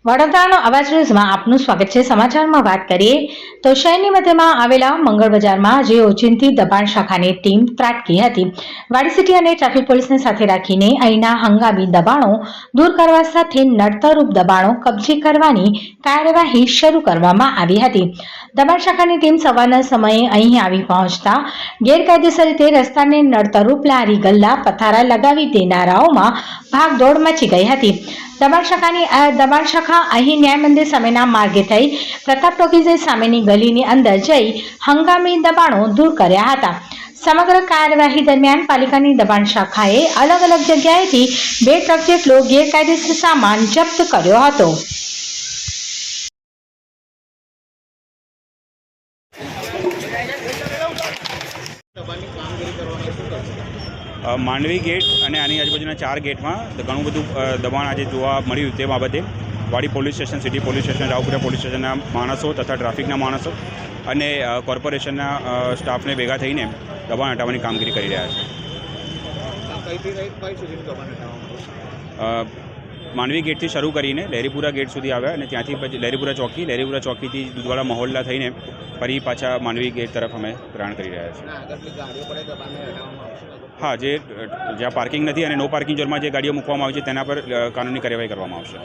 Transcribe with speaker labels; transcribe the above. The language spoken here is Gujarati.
Speaker 1: વડોદરાનો અવાજ ન્યૂઝમાં આપનું સ્વાગત છે। સમાચારમાં વાત કરીએ તો શહેરની મધ્યમાં આવેલા મંગળ બજારમાં જે ઓચિંતી દબાણ શાખાની ટીમ ત્રાટકી હતી। વાડી સિટી અને ટ્રાફિક પોલીસને સાથે રાખીને અહીંના હંગામી દબાણો દૂર કરવા સાથે નડતરરૂપ દબાણો કબજે કરવાની કાર્યવાહી શરૂ કરવામાં આવી હતી। દબાણ શાખાની ટીમ સવારના સમયે અહીં આવી પહોંચતા ગેરકાયદેસર રીતે રસ્તાને નડતરરૂપ લારી ગલ્લા પથારા લગાવી દેનારાઓમાં ભાગદોડ મચી ગઈ હતી। દબાણ શાખા અહીં ન્યાય મંદિર સામેના માર્ગે થઈ પ્રતાપ ટોકીઝ સામેની ગલીની અંદર જઈ હંગામી દબાણો દૂર કર્યા હતા। સમગ્ર કાર્યવાહી દરમિયાન પાલિકાની દબાણ શાખાએ અલગ અલગ જગ્યાએથી 2 ટ્રક જેટલો ગેરકાયદેસર સામાન જપ્ત કર્યો હતો।
Speaker 2: માંડવી गेट અને આની આજુબાજુના 4 गेटમાં ઘણું બધું દબાણ આજે જોવા મળ્યું। તે બાબતે વાડી police station, city police station, Raopura police સ્ટેશનના માણસો તથા ટ્રાફિકના માણસો અને કોર્પોરેશનના સ્ટાફને ભેગા થઈને દબાણ હટાવવાની કામગીરી કરી રહ્યા છે। માંડવી गेटથી શરૂ કરીને લહેરીપુરા गेट સુધી આવ્યા અને ત્યાંથી પછી લહેરીપુરા ચોકીથી દૂધવાડા મહોલ્લા થઈને ફરી પાછા માંડવી गेट તરફ અમે પ્રયાણ કરી રહ્યા છીએ। हाँ, ज्યાં પાર્કિંગ નથી અને નો પાર્કિંગ ઝોનમાં જે ગાડીઓ મૂકવામાં આવી છે તેના પર કાનૂની કાર્યવાહી કરવામાં આવશે।